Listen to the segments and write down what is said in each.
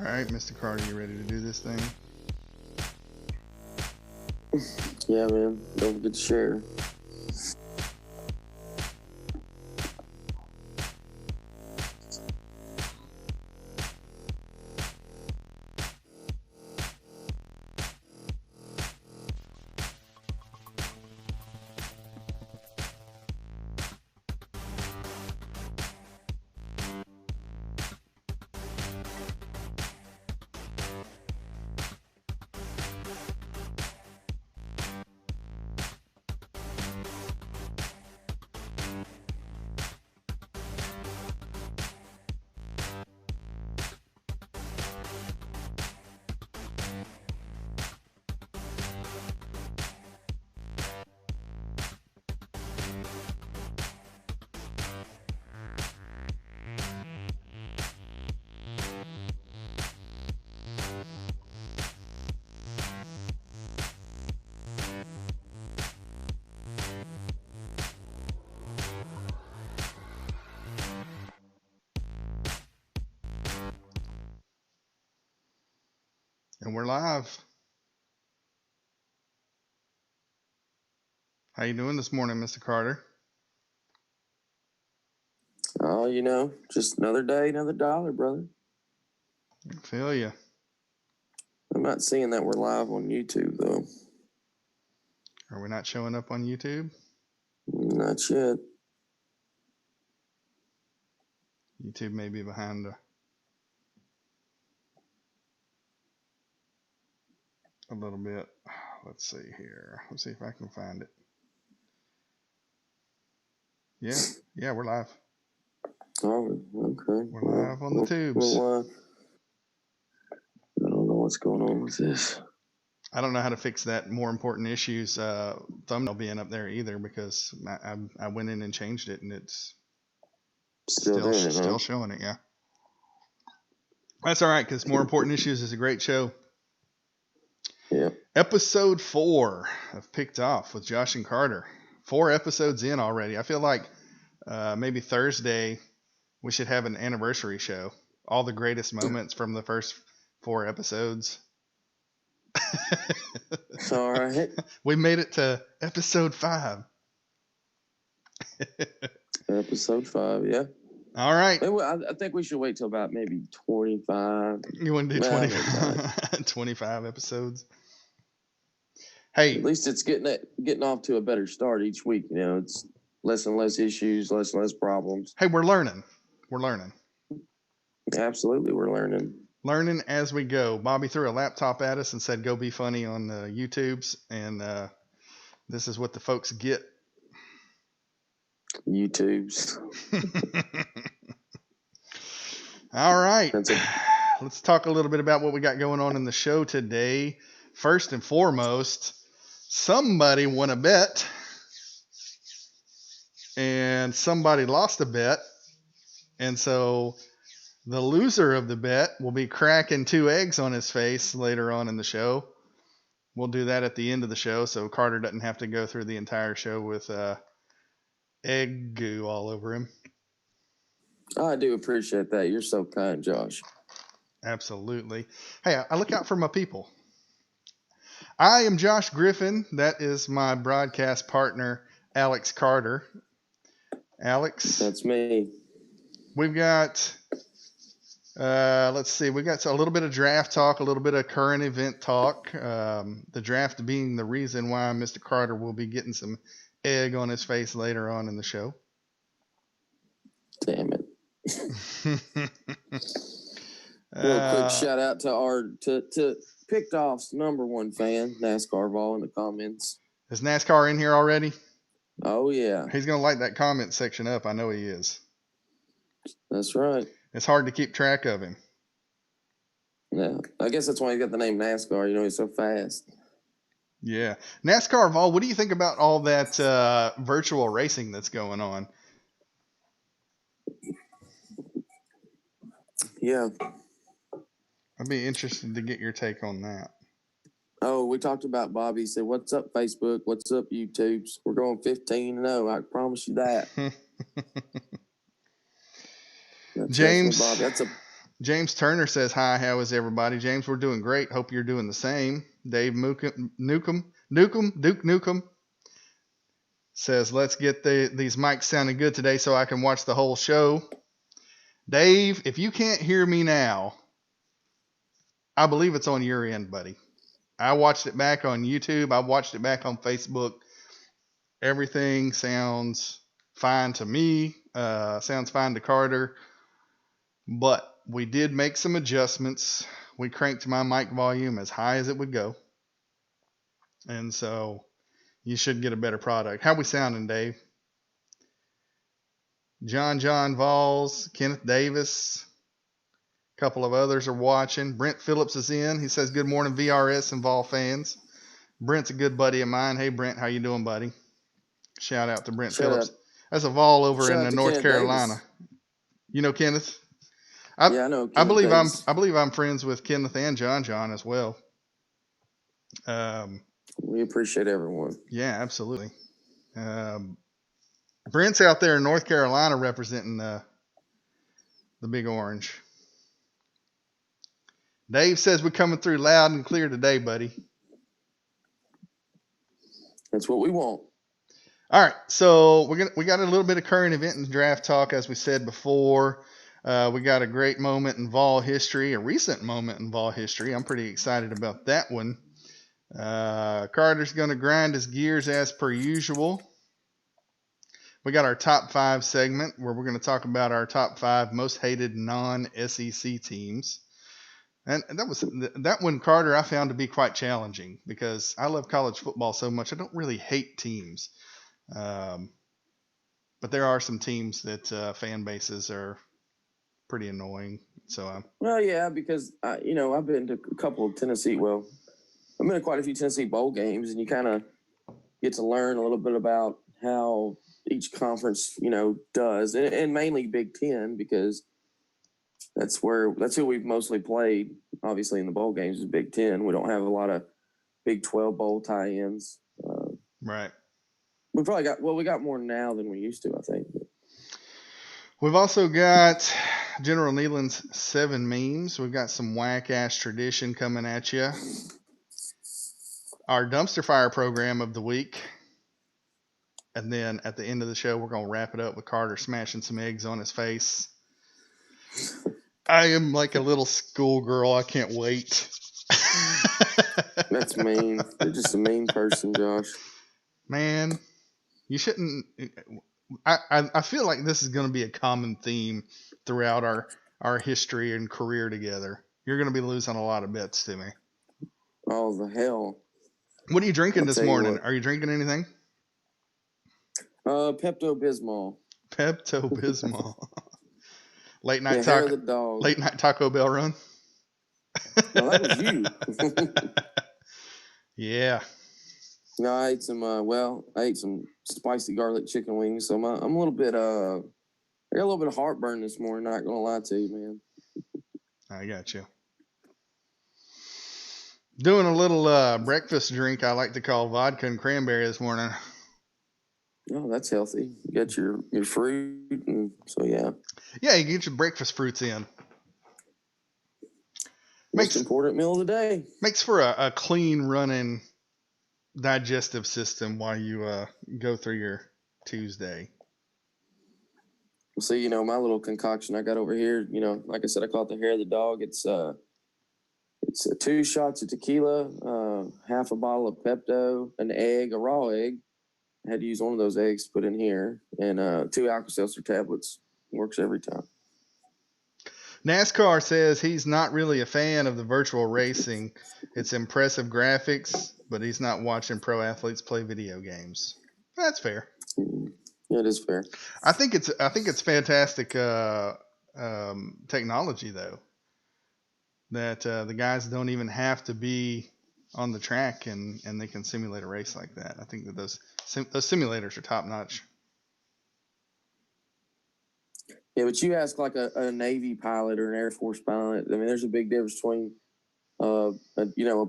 All right, Mr. Carter, you ready to do this thing? Yeah, man. Don't forget to share. And we're live. How you doing this morning, Mr. Carter? Oh, just another day, another dollar, brother. I feel you. I'm not seeing that we're live on YouTube, though. Are we not showing up on YouTube? Not yet. YouTube may be behind a little bit. Let's see here. Let's see if I can find it. Yeah, we're live. Oh, okay. We're live on the tubes. We're live. I don't know what's going on with this. I don't know how to fix that more important issues thumbnail being up there either, because I went in and changed it and it's still showing it. Yeah, that's all right, because more important issues is a great show. Yeah. Episode 4 of Picked Off with Josh and Carter. 4 episodes in already. I feel like maybe Thursday we should have an anniversary show. All the greatest moments from the first 4 episodes. All right. We made it to episode 5. Episode 5, yeah. All right. I think we should wait till about maybe 25. You want to do 25, 25 episodes? Hey, at least it's getting off to a better start each week. It's less and less issues, less and less problems. Hey, we're learning. Absolutely, we're learning as we go. Bobby threw a laptop at us and said, "Go be funny on the YouTubes," and this is what the folks get. YouTubes. All right. Let's talk a little bit about what we got going on in the show today. First and foremost, somebody won a bet and somebody lost a bet. And so the loser of the bet will be cracking 2 eggs on his face later on in the show. We'll do that at the end of the show so Carter doesn't have to go through the entire show with egg goo all over him. I do appreciate that. You're so kind, Josh. Absolutely. Hey, I look out for my people. I am Josh Griffin. That is my broadcast partner, Alex Carter. Alex. That's me. We've got, let's see, we got a little bit of draft talk, a little bit of current event talk. The draft being the reason why Mr. Carter will be getting some egg on his face later on in the show. Damn it. Real quick shout out to Picked Off's #1 fan, NASCAR Vol, in the comments. Is NASCAR in here already? Oh, yeah. He's going to light that comment section up. I know he is. That's right. It's hard to keep track of him. Yeah. I guess that's why he got the name NASCAR. He's so fast. Yeah. NASCAR Vol, what do you think about all that virtual racing that's going on? Yeah. I'd be interested to get your take on that. Oh, we talked about Bobby. He said, "What's up, Facebook? What's up, YouTubes? We're going 15-0. I promise you that." James, Bobby. James Turner says, hi, how is everybody? James, we're doing great. Hope you're doing the same. Dave Duke Nukem says, let's get these mics sounding good today so I can watch the whole show. Dave, if you can't hear me now, I believe it's on your end, buddy. I watched it back on YouTube. I watched it back on Facebook. Everything sounds fine to me. Sounds fine to Carter. But we did make some adjustments. We cranked my mic volume as high as it would go. And so you should get a better product. How we sounding, Dave? John Vols, Kenneth Davis, a couple of others are watching. Brent Phillips is in. He says, good morning, VRS and Vol fans. Brent's a good buddy of mine. Hey, Brent, how you doing, buddy? Shout out to Brent Phillips. That's a Vol over in North Kenneth Carolina. Davis. You know Kenneth? Yeah, I know Kenneth Davis. I believe I'm friends with Kenneth and John as well. We appreciate everyone. Yeah, absolutely. Brent's out there in North Carolina representing the Big Orange. Dave says we're coming through loud and clear today, buddy. That's what we want. All right, so we got a little bit of current event and draft talk, as we said before. We got a great moment in Vol history, a recent moment in Vol history. I'm pretty excited about that one. Carter's going to grind his gears as per usual. We got our top 5 segment where we're going to talk about our top 5 most hated non-SEC teams. And that one, Carter, I found to be quite challenging because I love college football so much. I don't really hate teams. But there are some teams that fan bases are pretty annoying. So well, yeah, because I've been to a couple of Tennessee. Well, I've been to quite a few Tennessee bowl games, and you kind of get to learn a little bit about how each conference, does, and mainly Big Ten, because that's who we've mostly played. Obviously, in the bowl games is Big Ten. We don't have a lot of Big 12 bowl tie-ins. Right. We got more now than we used to, I think. We've also got General Nealon's 7 memes. We've got some whack-ass tradition coming at you. Our dumpster fire program of the week. And then at the end of the show, we're going to wrap it up with Carter smashing some eggs on his face. I am like a little schoolgirl. I can't wait. That's mean. You're just a mean person, Josh. Man, you shouldn't. I feel like this is going to be a common theme throughout our history and career together. You're going to be losing a lot of bets to me. Oh, the hell. What are you drinking this morning? Are you drinking anything? Pepto-Bismol. Pepto-Bismol. Late night Taco Bell run. No, that was you. Yeah. No, I ate some spicy garlic chicken wings. So I'm a little bit I got a little bit of heartburn this morning. Not gonna lie to you, man. I got you. Doing a little breakfast drink I like to call vodka and cranberry this morning. Oh, that's healthy. You got your fruit, and so yeah. Yeah, you get your breakfast fruits in. Most important meal of the day. Makes for a clean running digestive system while you go through your Tuesday. Well, see, my little concoction I got over here, like I said, I call it the hair of the dog. It's 2 shots of tequila, half a bottle of Pepto, an egg, a raw egg. I had to use one of those eggs to put in here, and 2 Alka-Seltzer tablets. Works every time. NASCAR says he's not really a fan of the virtual racing. It's impressive graphics, but he's not watching pro athletes play video games. That's fair. It is fair. I think it's fantastic technology though. That the guys don't even have to be on the track and they can simulate a race like that. I think that those simulators are top notch. Yeah, but you ask like a Navy pilot or an Air Force pilot. I mean, there's a big difference between a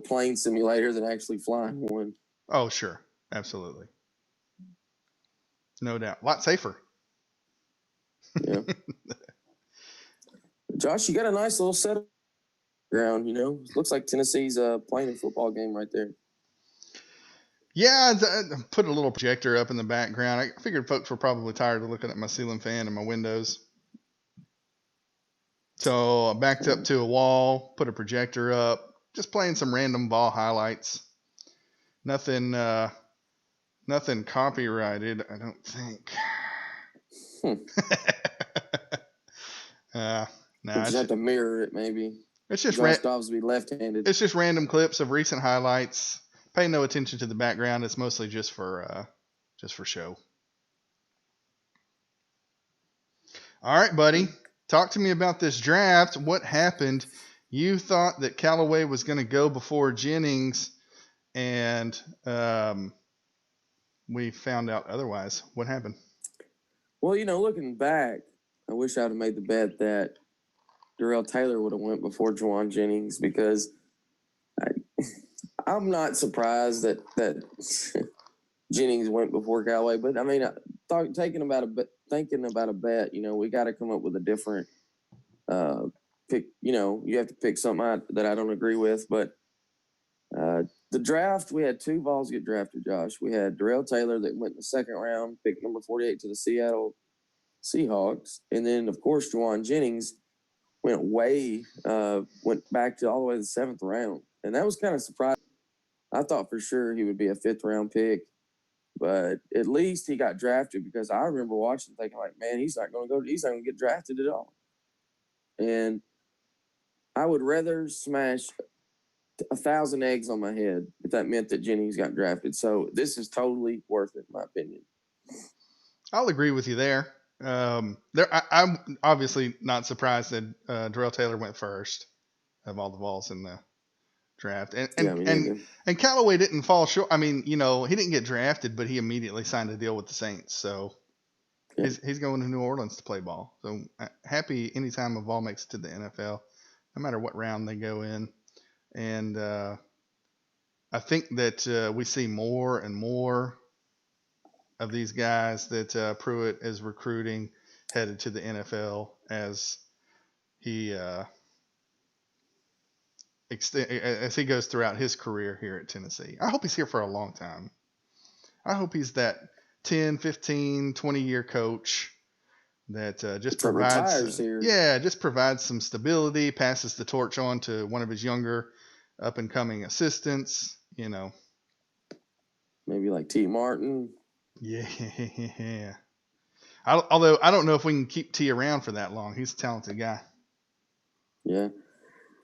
plane simulator than actually flying one. Oh, sure, absolutely, no doubt, a lot safer. Yeah. Josh, you got a nice little set ground. Looks like Tennessee's playing a football game right there. Yeah, I put a little projector up in the background. I figured folks were probably tired of looking at my ceiling fan and my windows. So I backed up to a wall, put a projector up, just playing some random ball highlights. Nothing copyrighted, I don't think. No, just have to mirror it, maybe. It's just Josh Dobbs be left-handed. It's just random clips of recent highlights. Pay no attention to the background. It's mostly just for show. All right, buddy. Talk to me about this draft. What happened? You thought that Callaway was going to go before Jennings, and we found out otherwise. What happened? Well, looking back, I wish I would have made the bet that Darrell Taylor would have went before Jauan Jennings, because I'm not surprised that Jennings went before Callaway. But I mean, thinking about a bet, we got to come up with a different pick. You have to pick something that I don't agree with. But the draft, we had two balls get drafted, Josh. We had Darrell Taylor that went in the second round, pick number 48 to the Seattle Seahawks, and then of course Jauan Jennings went back to all the way to the seventh round, and that was kind of surprising. I thought for sure he would be a fifth round pick, but at least he got drafted, because I remember watching thinking like, man, he's not going to get drafted at all. And I would rather smash 1,000 eggs on my head if that meant that Jennings got drafted. So this is totally worth it, in my opinion. I'll agree with you there. I'm obviously not surprised that Darrell Taylor went first of all the balls in the draft, and Callaway didn't fall short. I mean, he didn't get drafted, but he immediately signed a deal with the Saints, so he's going to New Orleans to play ball. So happy anytime a ball makes it to the NFL, no matter what round they go in. And I think that we see more and more of these guys that Pruitt is recruiting headed to the NFL as he goes throughout his career here at Tennessee. I hope he's here for a long time. I hope he's that 10, 15, 20-year coach that just provides some stability, passes the torch on to one of his younger up-and-coming assistants, Maybe like T. Martin. Yeah. Although I don't know if we can keep T around for that long. He's a talented guy. Yeah.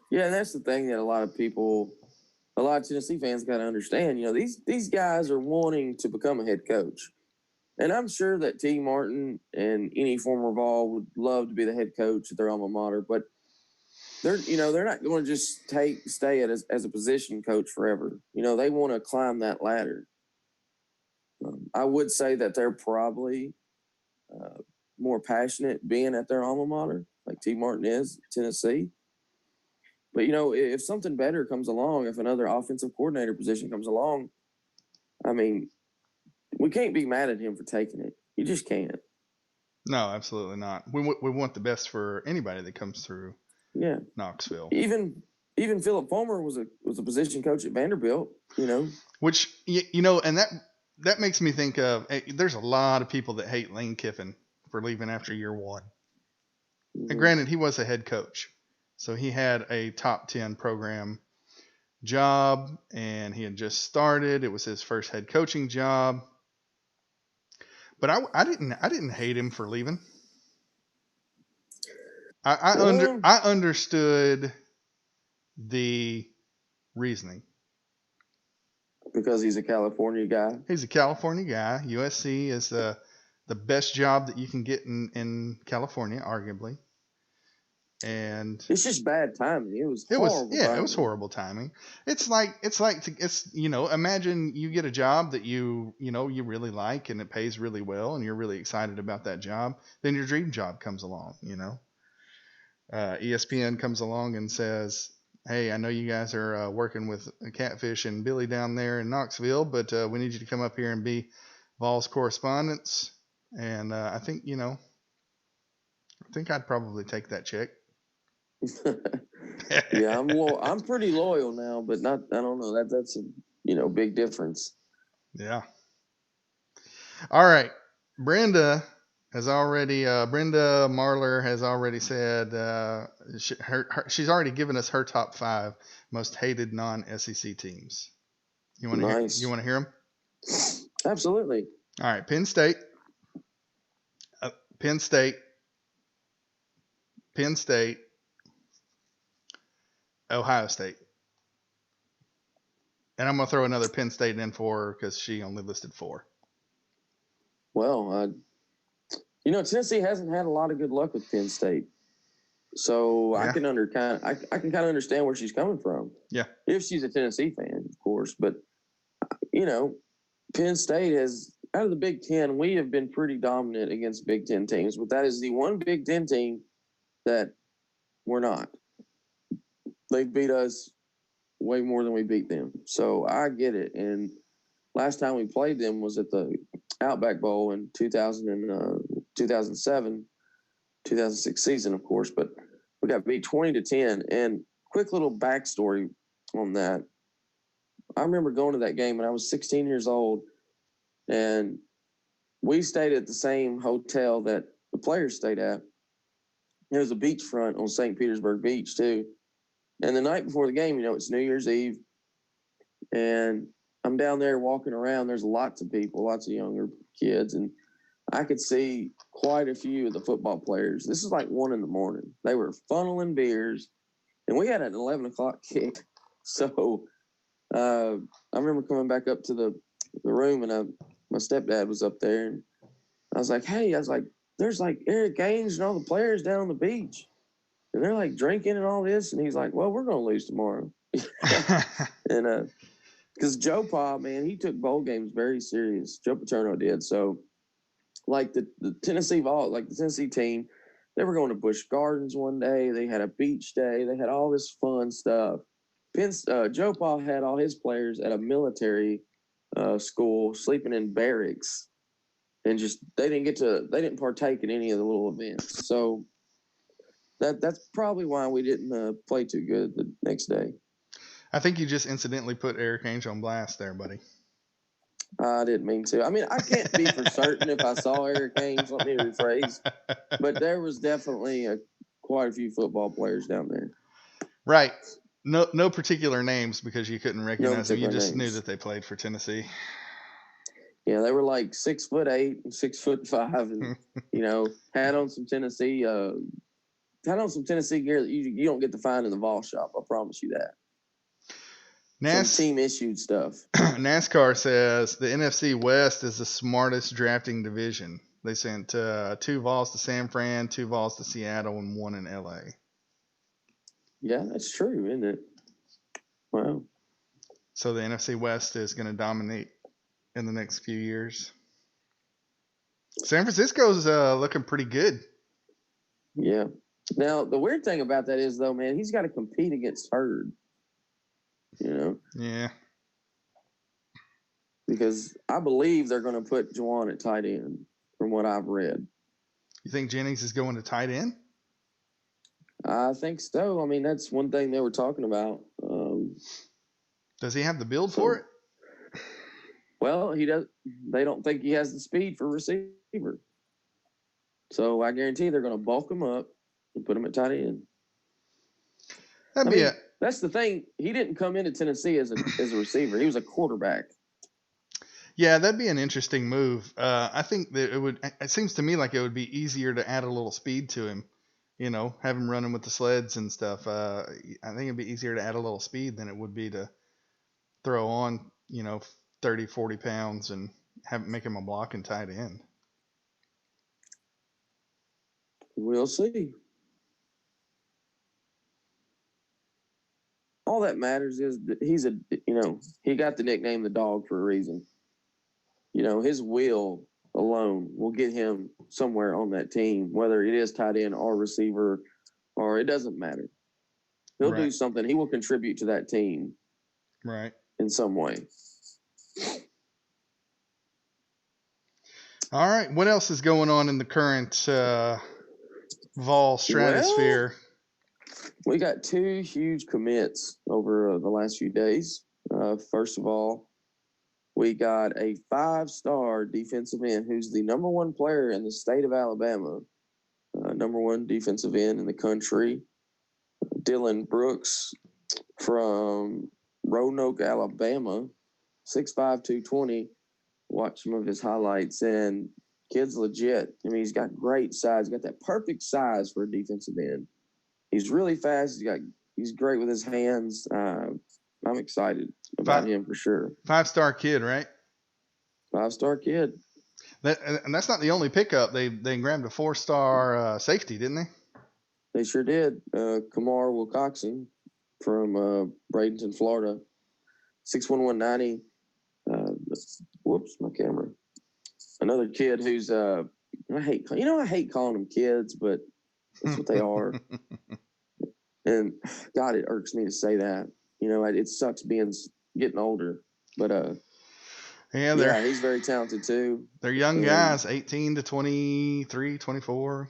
Yeah, and that's the thing that a lot of Tennessee fans got to understand. These guys are wanting to become a head coach. And I'm sure that T. Martin and any former Vol would love to be the head coach at their alma mater, but they're not going to just stay as a position coach forever. They want to climb that ladder. I would say that they're probably more passionate being at their alma mater, like T. Martin is, Tennessee. But, if something better comes along, if another offensive coordinator position comes along, I mean, we can't be mad at him for taking it. You just can't. No, absolutely not. We want the best for anybody that comes through Knoxville. Even Philip Fulmer was a position coach at Vanderbilt, Which, and that makes me think of, there's a lot of people that hate Lane Kiffin for leaving after year one. Mm-hmm. And granted, he was a head coach. So he had a top 10 program job, and he had just started. It was his first head coaching job. But I didn't hate him for leaving. I understood the reasoning. Because he's a California guy. He's a California guy. USC is the best job that you can get in California, arguably. And it's just bad timing. It was horrible timing. It's imagine you get a job that you really like and it pays really well and you're really excited about that job. Then your dream job comes along. ESPN comes along and says, hey, I know you guys are working with Catfish and Billy down there in Knoxville, but we need you to come up here and be Vols correspondents. And I think I'd probably take that check. Yeah, I'm pretty loyal now, but not. I don't know. That's a big difference. Yeah. All right. Brenda Brenda Marler has already said she's already given us her top 5 most hated non-SEC teams. You want to Nice. hear them? Absolutely. All right. Penn State, Penn State, Penn State, Ohio State. And I'm going to throw another Penn State in for her because she only listed 4. Well, Tennessee hasn't had a lot of good luck with Penn State, so Yeah. I can I can kind of understand where she's coming from. Yeah. If she's a Tennessee fan, of course, but Penn State has, out of the Big Ten, we have been pretty dominant against Big Ten teams, but that is the one Big Ten team that we're not. They beat us way more than we beat them, so I get it. And last time we played them was at the Outback Bowl in 2007, 2006 season, of course, but we got beat 20-10. And quick little backstory on that. I remember going to that game when I was 16 years old, and we stayed at the same hotel that the players stayed at. There was a beachfront on St. Petersburg Beach, too. And the night before the game, it's New Year's Eve, and I'm down there walking around. There's lots of people, lots of younger kids, and I could see quite a few of the football players. This is like 1 a.m. They were funneling beers, and we had an 11 o'clock kick. So I remember coming back up to the room, and my stepdad was up there, and I was like, there's like Eric Gaines and all the players down on the beach, and they're like drinking and all this. And he's like, well, we're going to lose tomorrow. And because Joe Pa, man, he took bowl games very serious. Joe Paterno did. So like the Tennessee the Tennessee team, they were going to Busch Gardens one day. They had a beach day. They had all this fun stuff. Joe Pa had all his players at a military school, sleeping in barracks, and just they didn't partake in any of the little events. So that's probably why we didn't play too good the next day. I think you just incidentally put Eric Ainge on blast there, buddy. I didn't mean to. I mean, I can't be for certain if I saw Eric Ainge. Let me rephrase. But there was definitely quite a few football players down there. Right. No particular names because you couldn't recognize them. You just names. knew that they played for Tennessee. Yeah, they were like 6'8" and 6'5", and had on some Tennessee gear that you don't get to find in the Vol shop. I promise you that. Some team issued stuff. NASCAR says the NFC West is the smartest drafting division. They sent 2 Vols to San Fran, 2 Vols to Seattle, and 1 in LA. Yeah, that's true, isn't it? Wow. So the NFC West is going to dominate in the next few years. San Francisco's looking pretty good. Yeah. Now, the weird thing about that is, though, man, he's got to compete against Hurd. Yeah. Because I believe they're going to put Juwan at tight end, from what I've read. You think Jennings is going to tight end? I think so. I mean, that's one thing they were talking about. Does he have the build for it? Well, he does. They don't think he has the speed for receiver. So I guarantee they're going to bulk him up and put him at tight end. That's the thing. He didn't come into Tennessee as a receiver. He was a quarterback. Yeah, that'd be an interesting move. I think that it seems to me like it would be easier to add a little speed to him. Have him running with the sleds and stuff. I think it'd be easier to add a little speed than it would be to throw on, 30, 40 pounds and make him a blocking tight end. We'll see. All that matters is that he got the nickname the Dog for a reason. His will alone will get him somewhere on that team, whether it is tight end or receiver, or it doesn't matter. He'll do something. He will contribute to that team. Right. In some way. All right. What else is going on in the current Vol stratosphere? We got 2 huge commits over the last few days. First of all, we got a 5-star defensive end who's the number 1 player in the state of Alabama, number 1 defensive end in the country, Dylan Brooks from Roanoke, Alabama, 6'5", 220. Watch some of his highlights, and kid's legit. I mean, he's got great size. He's got that perfect size for a defensive end. He's really fast. He's great with his hands. I'm excited about him for sure. 5-star kid, right? 5-star kid. And that's not the only pickup. They grabbed a 4-star safety, didn't they? They sure did. Kamar Wilcoxon from Bradenton, Florida, 6'1", 190. Whoops, my camera. Another kid who's I hate calling them kids, but that's what they are. And God, it irks me to say that. It sucks getting older, but yeah, he's very talented too. They're young guys, 18 to 23, 24.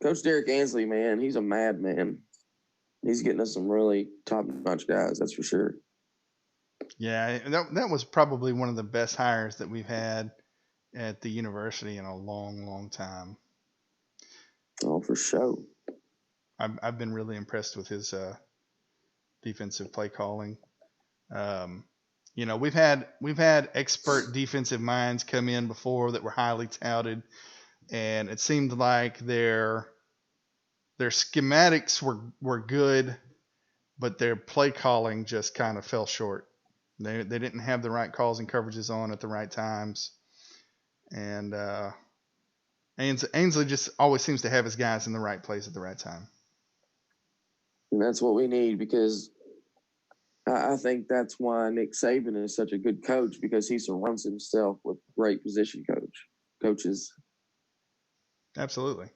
Coach Derek Ansley, man, he's a madman. He's getting us some really top-notch guys, that's for sure. Yeah, that was probably one of the best hires that we've had at the university in a long, long time. Oh, for sure. I've been really impressed with his defensive play calling. We've had expert defensive minds come in before that were highly touted, and it seemed like their schematics were good, but their play calling just kind of fell short. They didn't have the right calls and coverages on at the right times, and Ainsley just always seems to have his guys in the right place at the right time. And that's what we need, because I think that's why Nick Saban is such a good coach, because he surrounds himself with great position coaches. Absolutely.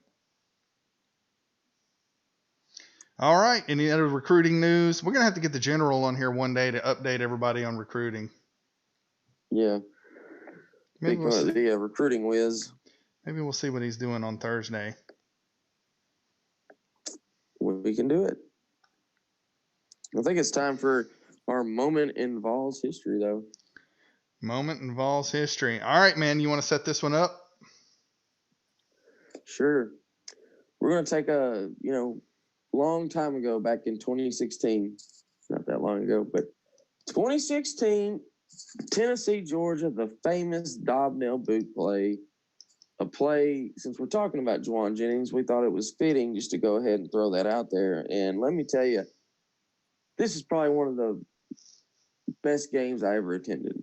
All right. Any other recruiting news? We're going to have to get the general on here one day to update everybody on recruiting. Yeah. Maybe the recruiting whiz. Maybe we'll see what he's doing on Thursday. We can do it. I think it's time for our moment in Vols history, though. Moment in Vols history. All right, man. You want to set this one up? Sure. We're going to take a, long time ago, back in 2016, not that long ago, but 2016, Tennessee, Georgia, the famous Dobnell boot play. A play, since we're talking about Juwan Jennings, we thought it was fitting just to go ahead and throw that out there. And let me tell you, this is probably one of the best games I ever attended.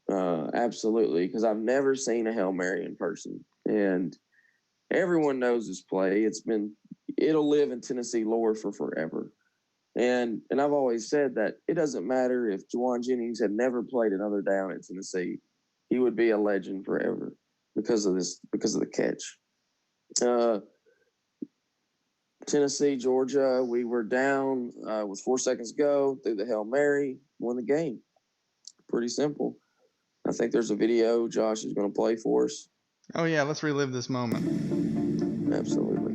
Absolutely, because I've never seen a Hail Mary in person. And everyone knows this play. It'll live in Tennessee lore for forever. And I've always said that it doesn't matter if Juwan Jennings had never played another down at Tennessee, he would be a legend forever because of the catch. Tennessee, Georgia, we were down with 4 seconds to go, through the Hail Mary, won the game. Pretty simple. I think there's a video Josh is going to play for us. Oh, yeah, let's relive this moment. Absolutely.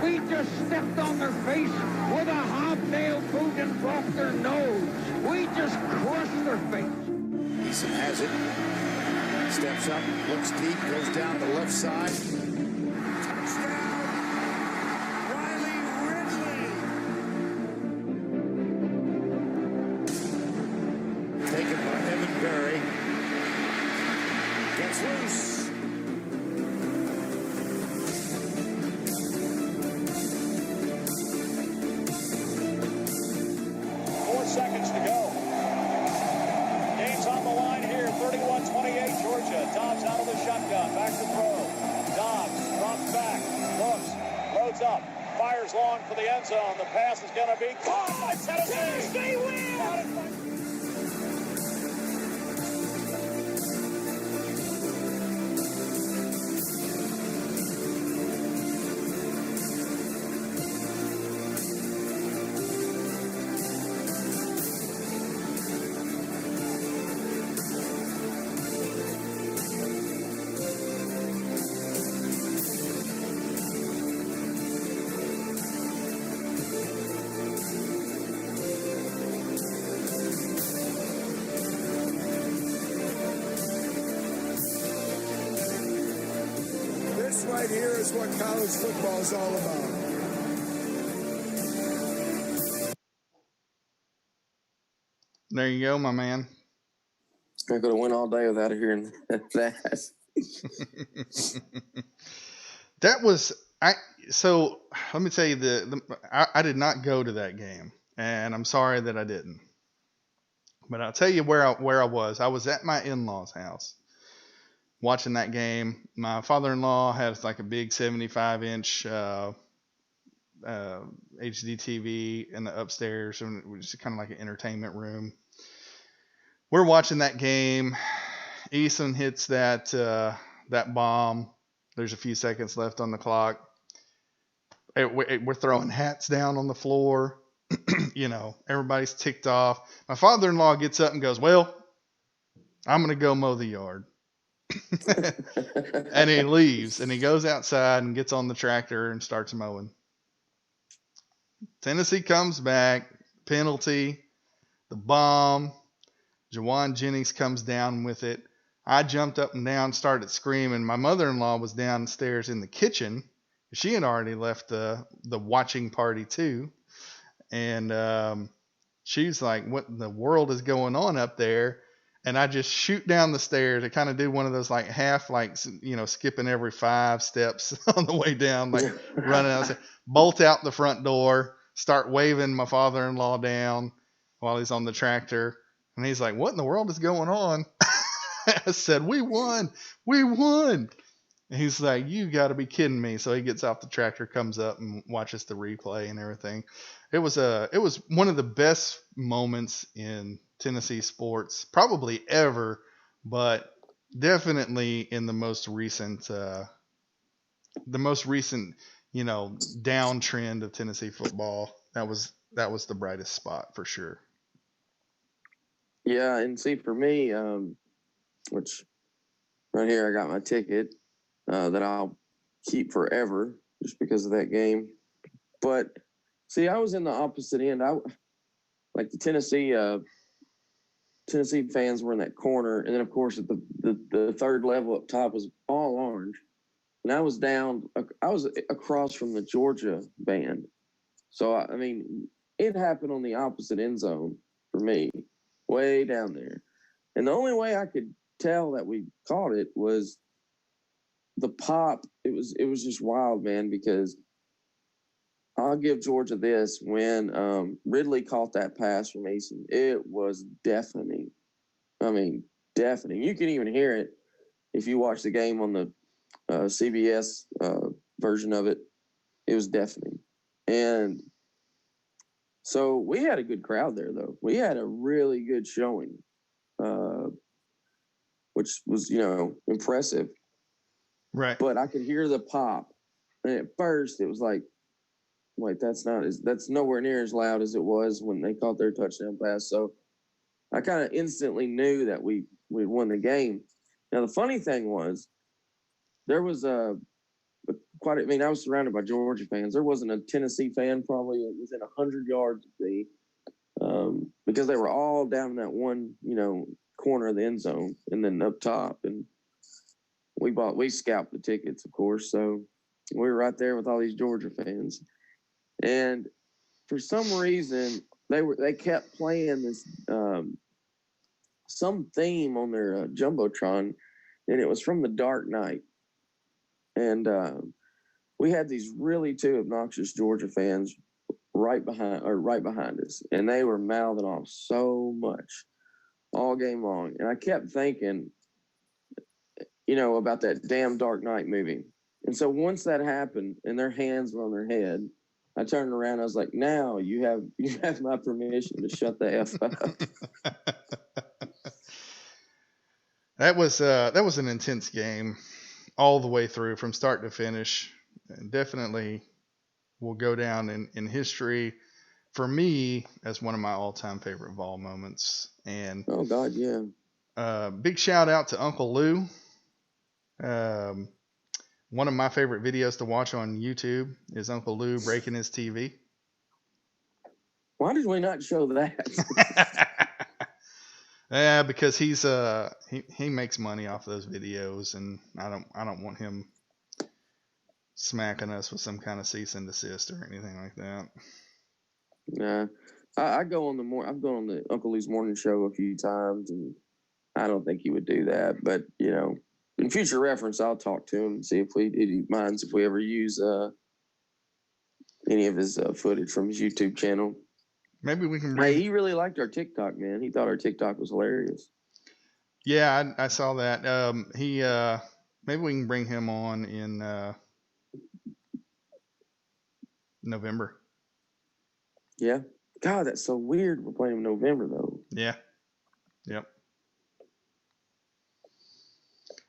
We just stepped on their face with a hobnail boot and broke their nose. We just crushed their face. Eason has it. Steps up, looks deep, goes down the left side. Touchdown, Riley Ridley. Taken by Evan Berry. Gets loose. 4 seconds to go. Game's on the line here. 31-28 Georgia. Dobbs out of the shotgun. Back to throw. Dobbs drops back. Looks. Loads up. Fires long for the end zone. The pass is going to be caught by Tennessee. Tennessee wins! right here is what college football is all about. There you go, my man. I could have went all day without hearing that. That was so let me tell you I did not go to that game, and I'm sorry that I didn't. But I'll tell you where I was. I was at my in-laws' house watching that game. My father-in-law has like a big 75-inch HD TV in the upstairs, and it was kind of like an entertainment room. We're watching that game. Eason hits that bomb. There's a few seconds left on the clock. We're throwing hats down on the floor. Everybody's ticked off. My father-in-law gets up and goes, "Well, I'm going to go mow the yard." And he leaves, and he goes outside and gets on the tractor and starts mowing. Tennessee comes back, penalty, the bomb. Jawan Jennings comes down with it. I jumped up and down, started screaming. My mother-in-law was downstairs in the kitchen. She had already left the watching party too. And she's like, "What in the world is going on up there?" And I just shoot down the stairs. I kind of do one of those like half, like, skipping every 5 steps on the way down, like running out, bolt out the front door, start waving my father-in-law down while he's on the tractor. And he's like, "What in the world is going on?" I said, "We won. We won." And he's like, "You got to be kidding me." So he gets off the tractor, comes up and watches the replay and everything. It was one of the best moments in Tennessee sports, probably ever, but definitely in the most recent downtrend of Tennessee football. That was the brightest spot for sure. Yeah, and see, for me, which right here I got my ticket that I'll keep forever just because of that game. But see, I was in the opposite end. Like the Tennessee fans were in that corner, and then of course at the third level up top was all orange, and I was across from the Georgia band. So I mean, it happened on the opposite end zone for me, way down there. And the only way I could tell that we caught it was the pop. It was just wild, man, because I'll give Georgia this. When Ridley caught that pass from Eason, it was deafening. I mean, deafening. You can even hear it if you watch the game on the CBS version of it. It was deafening. And so we had a good crowd there, though. We had a really good showing, which was, impressive. Right. But I could hear the pop. And at first it was like, wait, that's nowhere near as loud as it was when they caught their touchdown pass. So I kind of instantly knew that we won the game. Now, the funny thing was, there was I was surrounded by Georgia fans. There wasn't a Tennessee fan probably within 100 yards of me, because they were all down in that one, corner of the end zone and then up top. And we scalped the tickets, of course. So we were right there with all these Georgia fans. And for some reason, they kept playing this some theme on their Jumbotron, and it was from The Dark Knight. And we had these really 2 obnoxious Georgia fans right behind us, and they were mouthing off so much all game long. And I kept thinking, about that damn Dark Knight movie. And so once that happened and their hands were on their head, I turned around. I was like, "Now you have my permission to shut the F up." That was an intense game all the way through from start to finish. And definitely will go down in history for me as one of my all-time favorite Vol moments. And oh God, yeah. Big shout out to Uncle Lou. One of my favorite videos to watch on YouTube is Uncle Lou breaking his TV. Why did we not show that? Yeah, because he's he makes money off those videos, and I don't want him smacking us with some kind of cease and desist or anything like that. Nah, I go on I've gone on the Uncle Lee's morning show a few times, and I don't think he would do that. But in future reference, I'll talk to him and see if he minds if we ever use any of his footage from his YouTube channel. Maybe we can bring. Hey, he really liked our TikTok, man. He thought our TikTok was hilarious. Yeah, I saw that. Maybe we can bring him on in November. Yeah. God, that's so weird. We're playing in November, though. Yeah. Yep.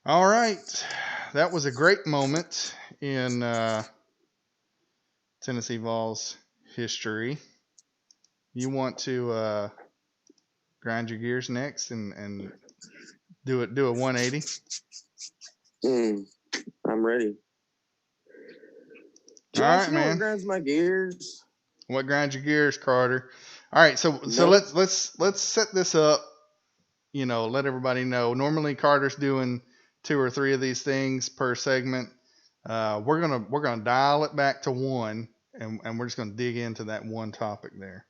All right. That was a great moment in Tennessee Vols history. You want to grind your gears next and do a 180? I'm ready. Josh, All right, you know man. what grinds my gears? What grinds your gears, Carter? All right, so let's set this up. Let everybody know. Normally, Carter's doing 2 or 3 of these things per segment. We're gonna dial it back to 1, and we're just gonna dig into that one topic there.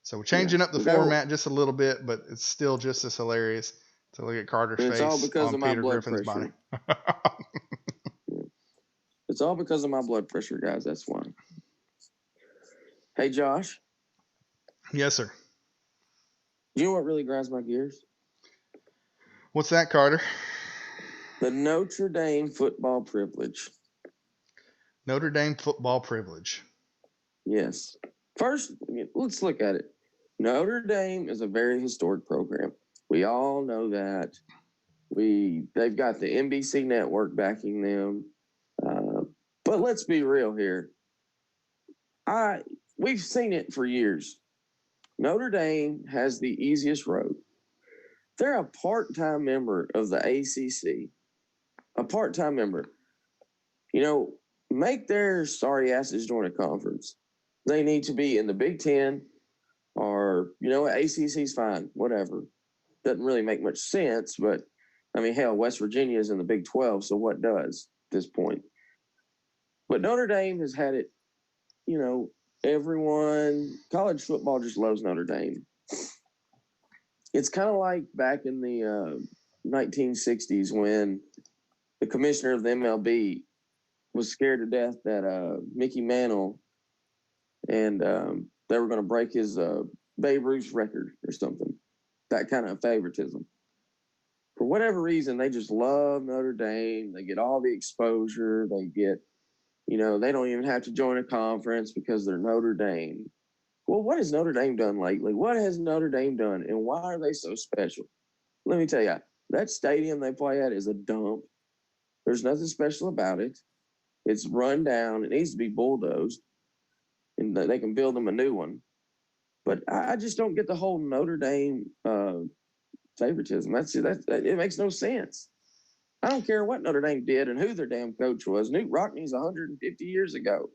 So we're changing up the format just a little bit, but it's still just as hilarious to look at Carter's face all because on of my Peter blood Griffin's pressure. body. It's all because of my blood pressure, guys. That's why. Hey, Josh. Yes, sir. You know what really grinds my gears? What's that, Carter? The Notre Dame football privilege. Notre Dame football privilege. Yes. First, let's look at it. Notre Dame is a very historic program. We all know that. They've got the NBC network backing them. But let's be real here. We've seen it for years. Notre Dame has the easiest road. They're a part-time member of the ACC. A part-time member. Make their sorry asses join a conference. They need to be in the Big Ten or, ACC's fine, whatever. Doesn't really make much sense, but, hell, West Virginia is in the Big 12, so what does at this point? But Notre Dame has had it, college football just loves Notre Dame. It's kind of like back in the 1960s when the commissioner of the MLB was scared to death that Mickey Mantle and they were going to break his Babe Ruth record or something. That kind of favoritism. For whatever reason, they just love Notre Dame. They get all the exposure. They get, they don't even have to join a conference because they're Notre Dame. Well, what has Notre Dame done lately? What has Notre Dame done, and why are they so special? Let me tell you, that stadium they play at is a dump. There's nothing special about it. It's run down. It needs to be bulldozed, and they can build them a new one. But I just don't get the whole Notre Dame favoritism. It makes no sense. I don't care what Notre Dame did and who their damn coach was. Newt Rockne's 150 years ago.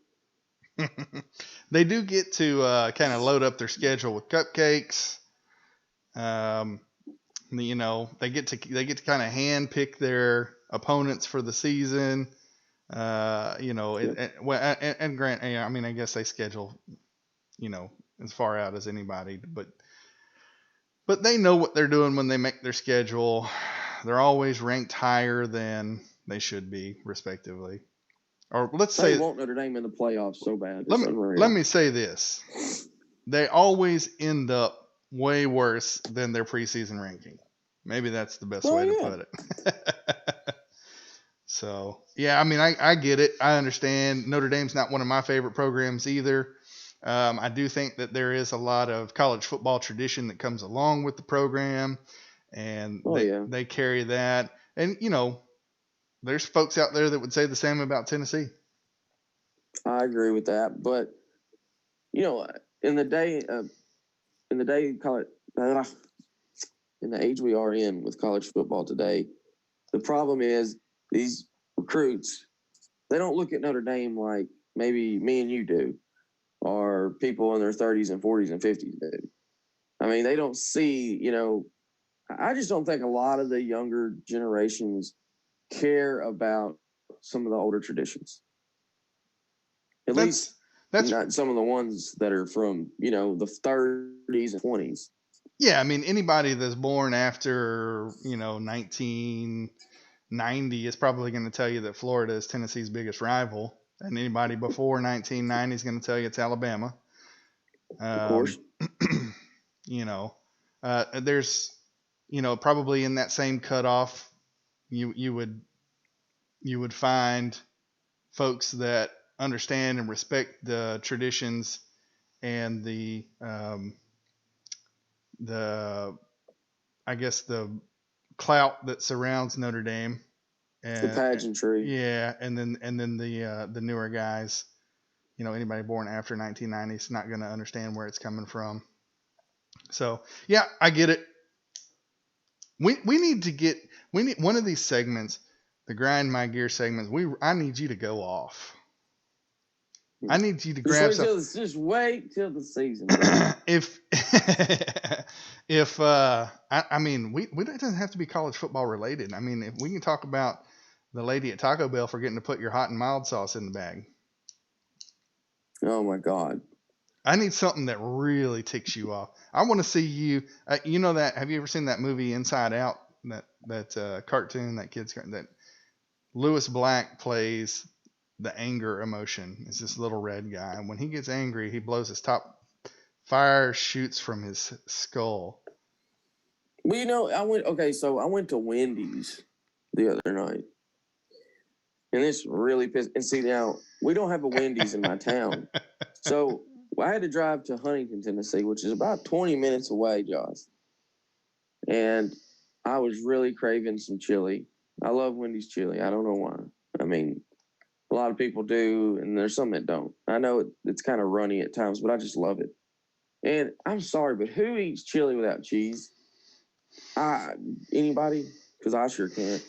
They do get to kind of load up their schedule with cupcakes. They get to kind of hand pick their opponents for the season. And Grant, I guess they schedule, as far out as anybody, but they know what they're doing when they make their schedule. They're always ranked higher than they should be, respectively. Or let's say they want Notre Dame in the playoffs so bad. Let me say this: they always end up way worse than their preseason ranking. Maybe that's the best way to put it. So yeah, I get it. I understand. Notre Dame's not one of my favorite programs either. I do think that there is a lot of college football tradition that comes along with the program, and they carry that. And there's folks out there that would say the same about Tennessee. I agree with that, but in the age we are in with college football today, the problem is these recruits, they don't look at Notre Dame like maybe me and you do, or people in their 30s and 40s and 50s do. They don't see, I just don't think a lot of the younger generations care about some of the older traditions. At least that's not some of the ones that are from, the 30s and 20s. Yeah, I mean, anybody that's born after 1990 is probably going to tell you that Florida is Tennessee's biggest rival, and anybody before 1990 is going to tell you it's Alabama. Of course. There's probably in that same cutoff, you would find folks that understand and respect the traditions and the I guess the clout that surrounds Notre Dame, the pageantry. Yeah, and then the newer guys, anybody born after 1990 is not going to understand where it's coming from. So yeah, I get it. We need one of these segments, the grind my gear segments. I need you to go off. I need you to grab something. Just wait till the season. If I mean, we it doesn't have to be college football related. I mean, if we can talk about the lady at Taco Bell forgetting to put your hot and mild sauce in the bag. Oh my God. I need something that really ticks you off. I want to see you. Have you ever seen that movie Inside Out? That cartoon, that Lewis Black plays the anger emotion. It's this little red guy. And when he gets angry, he blows his top. Fire shoots from his skull. Well, I went to Wendy's the other night. And this really pissed. And see, now, we don't have a Wendy's in my town. So I had to drive to Huntington, Tennessee, which is about 20 minutes away, Josh. And I was really craving some chili. I love Wendy's chili. I don't know why. I mean, a lot of people do, and there's some that don't. I know it's kind of runny at times, but I just love it. And I'm sorry, but who eats chili without cheese? Anybody? Because I sure can't.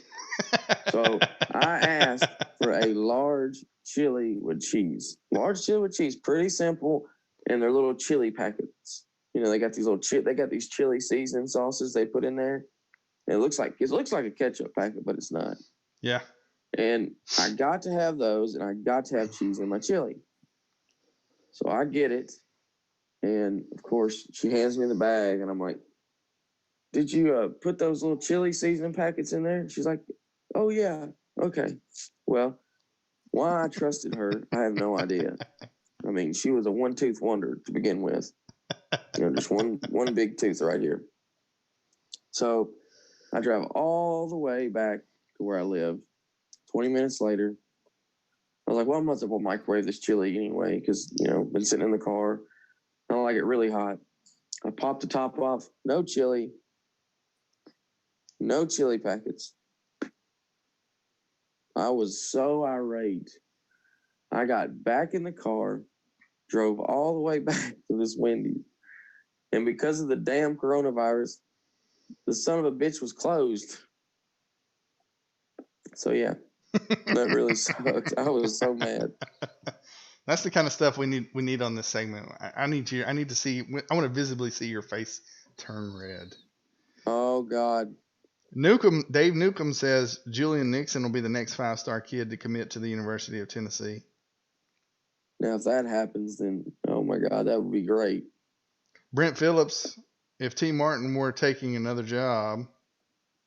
So I asked for a large chili with cheese. Large chili with cheese, pretty simple, and they're little chili packets. They got these these chili seasoning sauces they put in there. And it looks like a ketchup packet, but it's not. Yeah. And I got to have those, and I got to have cheese in my chili. So I get it. And, of course, she hands me the bag, and I'm like, did you put those little chili seasoning packets in there? She's like, oh, yeah. Okay. Well, why I trusted her, I have no idea. I mean, she was a one-tooth wonder to begin with. Just one big tooth right here. So I drive all the way back to where I live. 20 minutes later, I was like, well, I might as well microwave this chili anyway because, been sitting in the car. I don't like it really hot. I popped the top off. No chili. No chili packets. I was so irate. I got back in the car, drove all the way back to this Wendy's. And because of the damn coronavirus, the son of a bitch was closed. So, yeah, that really sucked. I was so mad. That's the kind of stuff we need on this segment. I want to visibly see your face turn red. Oh God. Dave Newcomb says Julian Nixon will be the next 5-star kid to commit to the University of Tennessee. Now, if that happens, then oh my God, that would be great. Brent Phillips, if T. Martin were taking another job,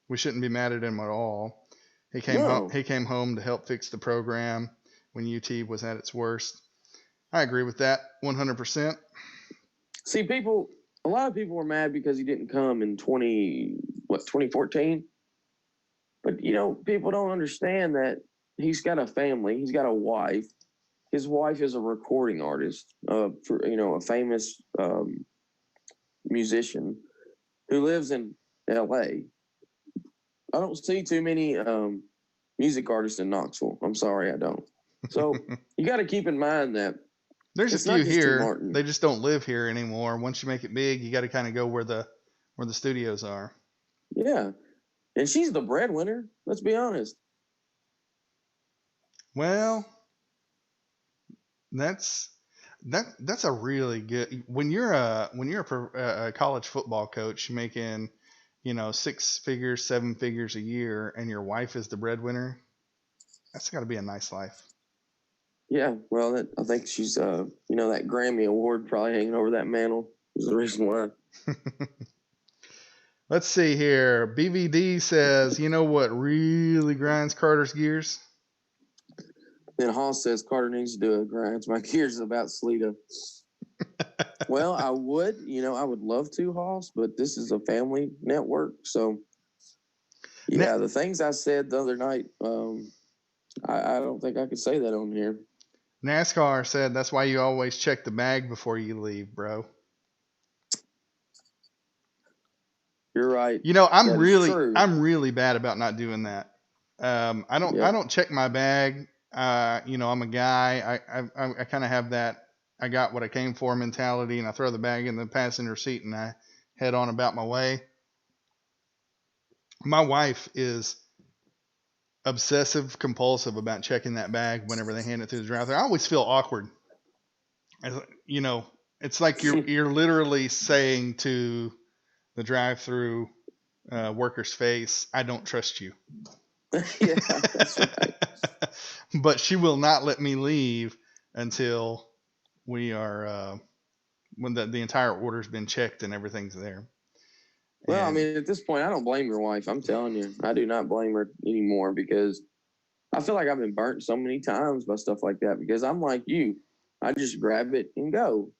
we shouldn't be mad at him at all. He came home to help fix the program when UT was at its worst. I agree with that 100%. See, a lot of people were mad because he didn't come in 2014. But, people don't understand that he's got a family. He's got a wife. His wife is a recording artist, a famous musician who lives in L.A. I don't see too many music artists in Knoxville. I'm sorry, I don't. So you got to keep in mind that there's a few here. They just don't live here anymore. Once you make it big, you got to kind of go where the studios are. Yeah, and she's the breadwinner. Let's be honest. Well, that's a really good. When you're a college football coach making 6 figures, 7 figures a year, and your wife is the breadwinner, that's got to be a nice life. Yeah, well, I think she's, that Grammy Award probably hanging over that mantle is the reason why. Let's see here. BVD says, you know what really grinds Carter's gears? Then Hoss says Carter needs to do it. Grinds my gears about Sleeta. Well, I would love to, Hoss, but this is a family network, so yeah, the things I said the other night, I don't think I could say that on here. NASCAR said that's why you always check the bag before you leave, bro. You're right. I'm really bad about not doing that. I don't check my bag. I'm a guy. I kind of have that I got what I came for mentality, and I throw the bag in the passenger seat and I head on about my way. My wife is obsessive compulsive about checking that bag whenever they hand it through the drive-thru. I always feel awkward. It's like you're literally saying to the drive-through worker's face, I don't trust you. Yeah, that's right. But she will not let me leave until we are when the entire order's been checked and everything's there. Well, I mean, at this point, I don't blame your wife. I'm telling you, I do not blame her anymore because I feel like I've been burnt so many times by stuff like that because I'm like you. I just grab it and go,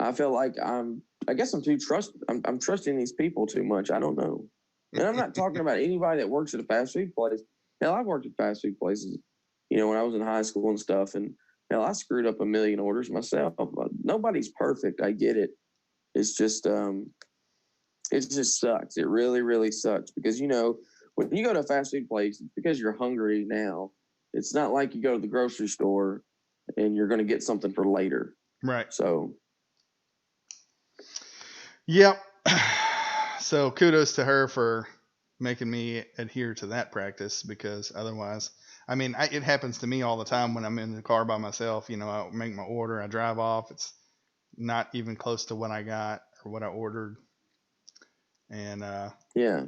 I feel like I'm trusting these people too much. I don't know. And I'm not talking about anybody that works at a fast food place. Hell, I've worked at fast food places, when I was in high school and stuff. And hell, I screwed up 1 million orders myself. Nobody's perfect. I get it. It's just, it just sucks. It really, really sucks because, when you go to a fast food place, it's because you're hungry now. It's not like you go to the grocery store and you're going to get something for later. Right. So. Yep. So kudos to her for making me adhere to that practice because otherwise, I mean, it happens to me all the time when I'm in the car by myself. I make my order, I drive off. It's not even close to what I got or what I ordered. And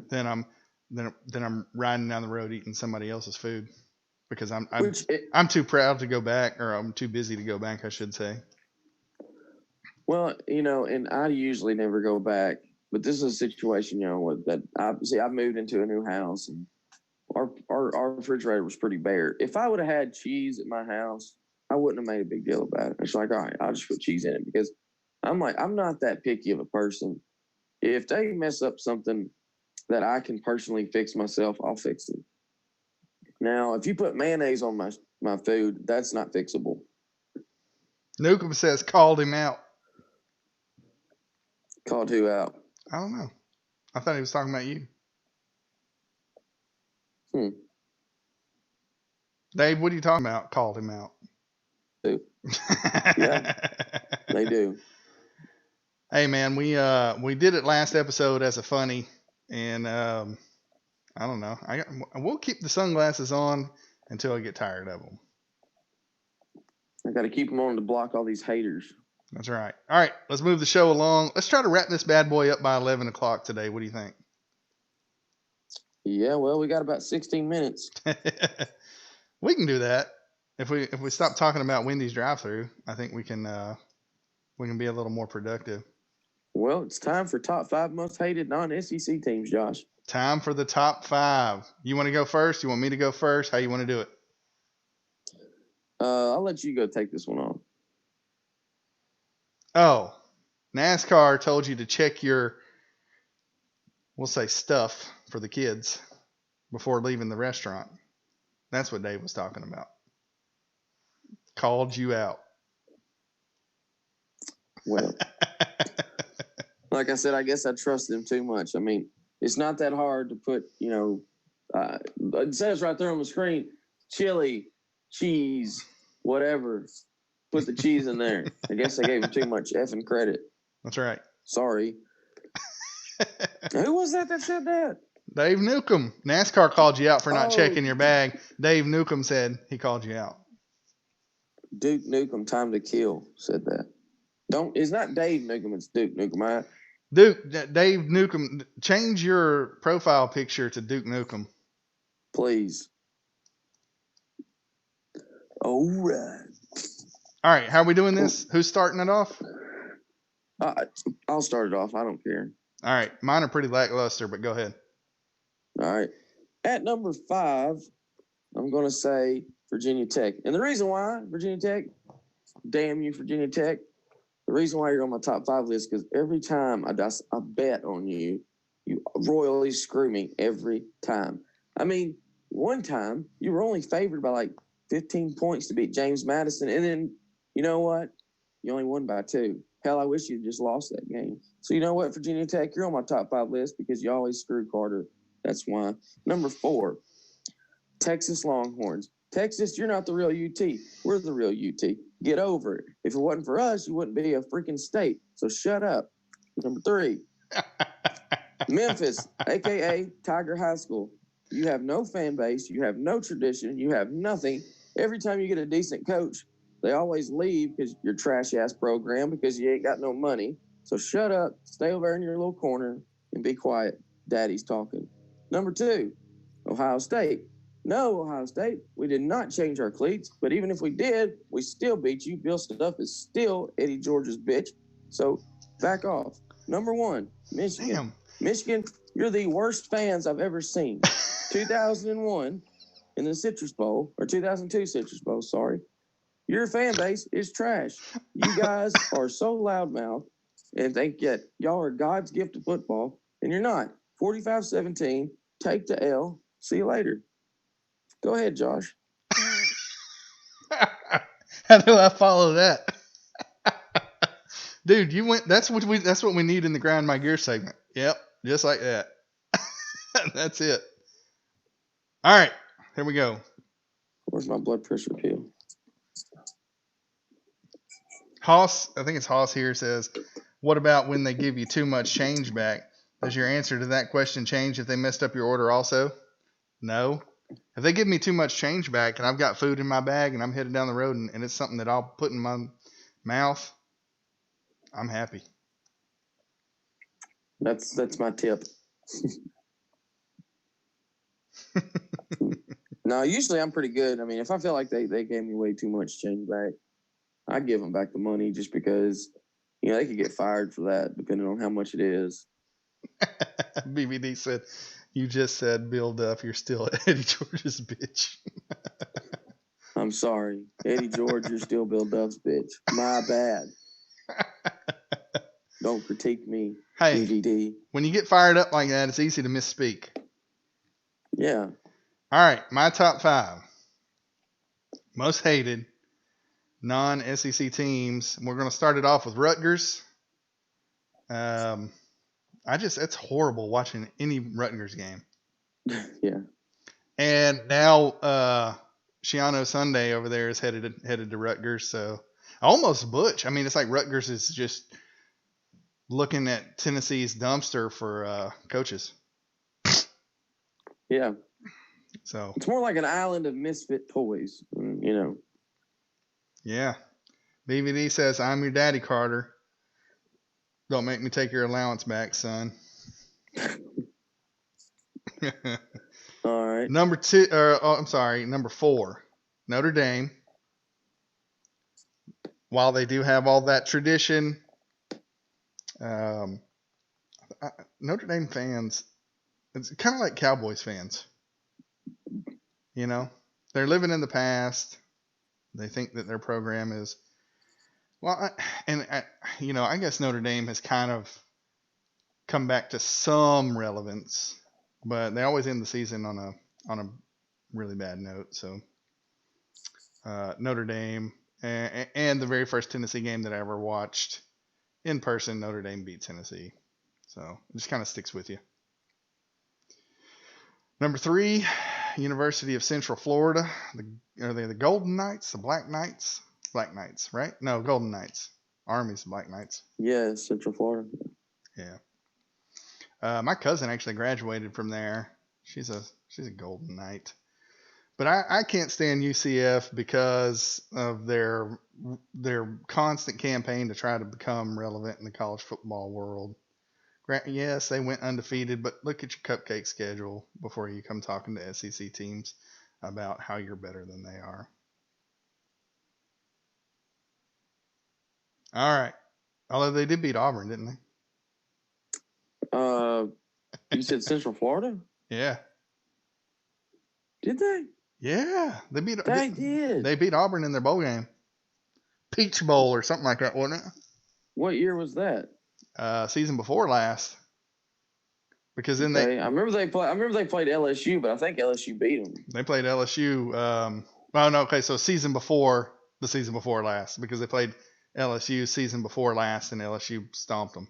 then I'm riding down the road eating somebody else's food because I'm too proud to go back, or I'm too busy to go back, I should say. Well, and I usually never go back, but this is a situation, that I've moved into a new house and our refrigerator was pretty bare. If I would have had cheese at my house, I wouldn't have made a big deal about it. It's like, all right, I'll just put cheese in it because I'm not that picky of a person. If they mess up something that I can personally fix myself, I'll fix it. Now, if you put mayonnaise on my food, that's not fixable. Newcomb says called him out. Called who out? I don't know. I thought he was talking about you. Dave, what are you talking about? Called him out. Yeah, they do. Hey man, we did it last episode as a funny, and I don't know. We'll keep the sunglasses on until I get tired of them. I got to keep them on to block all these haters. That's right. All right, let's move the show along. Let's try to wrap this bad boy up by 11 o'clock today. What do you think? Yeah, well, we got about 16 minutes. We can do that. If we stop talking about Wendy's drive-thru, I think we can be a little more productive. Well, it's time for top 5 most hated non-SEC teams, Josh. Time for the top 5. You want to go first? You want me to go first? How you want to do it? I'll let you go take this one on. Oh, NASCAR told you to check your, we'll say, stuff for the kids before leaving the restaurant. That's what Dave was talking about. Called you out. Well, like I said, I guess I trust them too much. I mean, it's not that hard to put, it says right there on the screen, chili, cheese, whatever. Put the cheese in there. I guess I gave him too much effing credit. That's right. Sorry. Who was that said that? Dave Newcomb. NASCAR called you out for not checking your bag. Dave Newcomb said he called you out. Duke Nukem, time to kill, said that. It's not Dave Newcomb, it's Duke Nukem. Dave Newcomb, change your profile picture to Duke Nukem. Please. All right. All right, how are we doing this? Who's starting it off? I'll start it off. I don't care. All right, mine are pretty lackluster, but go ahead. All right. At number 5, I'm going to say Virginia Tech. And the reason why Virginia Tech, damn you, Virginia Tech, the reason why you're on my top 5 list, because every time I bet on you, you royally screw me every time. I mean, one time you were only favored by like 15 points to beat James Madison. And then, you know what? You only won by 2. Hell, I wish you'd just lost that game. So you know what, Virginia Tech, you're on my top 5 list because you always screw Carter. That's why. Number 4, Texas Longhorns. Texas, you're not the real UT. We're the real UT. Get over it. If it wasn't for us, you wouldn't be a freaking state. So shut up. Number 3, Memphis, a.k.a. Tiger High School. You have no fan base. You have no tradition. You have nothing. Every time you get a decent coach, they always leave because your trash-ass program because you ain't got no money. So shut up, stay over there in your little corner, and be quiet. Daddy's talking. Number 2, Ohio State. No, Ohio State, we did not change our cleats, but even if we did, we still beat you. Bill Stuff is still Eddie George's bitch. So back off. Number 1, Michigan. Damn. Michigan, you're the worst fans I've ever seen. 2001 in the Citrus Bowl, or 2002 Citrus Bowl, sorry. Your fan base is trash. You guys are so loudmouth and think that y'all are God's gift to football, and you're not. 45-17, take the L. See you later. Go ahead, Josh. How do I follow that? Dude, you went. That's what we need in the grind my gear segment. Yep, just like that. That's it. All right, here we go. Where's my blood pressure pill? Hoss, I think it's Hoss here, says, what about when they give you too much change back? Does your answer to that question change if they messed up your order also? No. If they give me too much change back and I've got food in my bag and I'm headed down the road and it's something that I'll put in my mouth, I'm happy. That's my tip. No, usually I'm pretty good. I mean, if I feel like they gave me way too much change back, I give them back the money just because, you know, they could get fired for that depending on how much it is. BBD said, you just said Bill Duff, you're still Eddie George's bitch. I'm sorry. Eddie George, you're still Bill Duff's bitch. My bad. Don't critique me, Hey, BVD. when you get fired up like that, it's easy to misspeak. Yeah. All right, my top 5. Most hated non-SEC teams. We're going to start it off with Rutgers. It's horrible watching any Rutgers game. Yeah. And now Shiano Sunday over there is headed to Rutgers, so almost Butch. I mean, it's like Rutgers is just looking at Tennessee's dumpster for coaches. Yeah. So it's more like an island of misfit toys, you know. Yeah. BVD says, I'm your daddy, Carter. Don't make me take your allowance back, son. All right. Number 4, Notre Dame. While they do have all that tradition, Notre Dame fans, it's kind of like Cowboys fans. You know, they're living in the past. They think that their program is, I guess Notre Dame has kind of come back to some relevance, but they always end the season on a really bad note. So Notre Dame, and the very first Tennessee game that I ever watched in person, Notre Dame beat Tennessee. So it just kind of sticks with you. Number 3, University of Central Florida. Are they the Golden Knights? The Black Knights? Black Knights, right? No, Golden Knights. Army's Black Knights. Yeah, Central Florida. Yeah. My cousin actually graduated from there. She's a Golden Knight. But I can't stand UCF because of their constant campaign to try to become relevant in the college football world. Yes, they went undefeated, but look at your cupcake schedule before you come talking to SEC teams about how you're better than they are. All right. Although they did beat Auburn, didn't they? You said Central Florida? Yeah. Did they? Yeah. They beat They did. They beat Auburn in their bowl game. Peach Bowl or something like that, wasn't What year was that? it? Season before last. Because then I remember they played LSU, but I think LSU beat them. they played LSU. Oh no, okay, so season before last, because they played LSU season before last and LSU stomped them.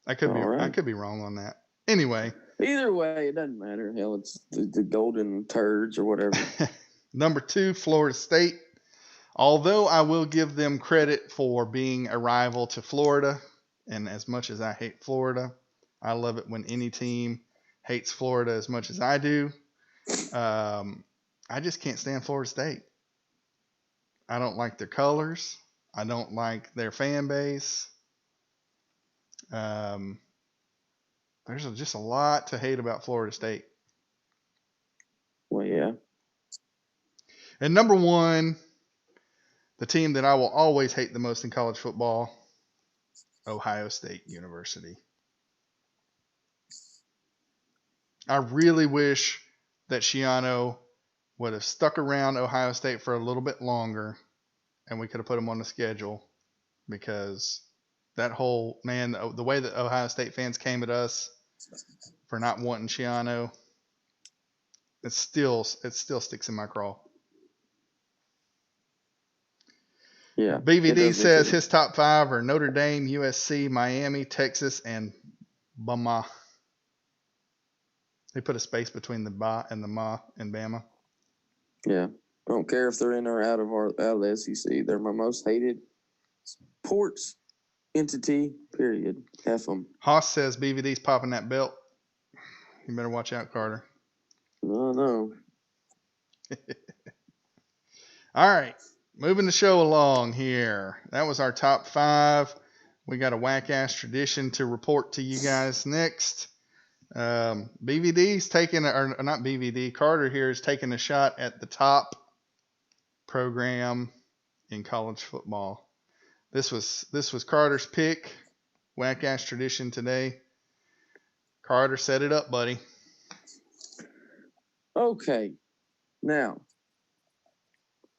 I could be wrong on that. Anyway, either way, it doesn't matter. Hell, it's the golden turds or whatever. Number 2, Florida State. Although I will give them credit for being a rival to Florida, and as much as I hate Florida, I love it when any team hates Florida as much as I do. I just can't stand Florida State. I don't like their colors. I don't like their fan base. There's just a lot to hate about Florida State. Well, yeah. And number 1, the team that I will always hate the most in college football, Ohio State University. I really wish that Schiano would have stuck around Ohio State for a little bit longer and we could have put him on the schedule, because that whole, man, the way that Ohio State fans came at us for not wanting Schiano, it still sticks in my craw. Yeah. BVD says his top 5 are Notre Dame, USC, Miami, Texas, and Bama. They put a space between the ba and the ma and Bama. Yeah. I don't care if they're in or out of the SEC. They're my most hated sports entity, period. F them. Haas says BVD's popping that belt. You better watch out, Carter. No. All right. Moving the show along here. That was our top 5. We got a whack-ass tradition to report to you guys next. BVD's taking, or not BVD, Carter here is taking a shot at the top program in college football. This was Carter's pick. Whack-ass tradition today. Carter, set it up, buddy. Okay. Now,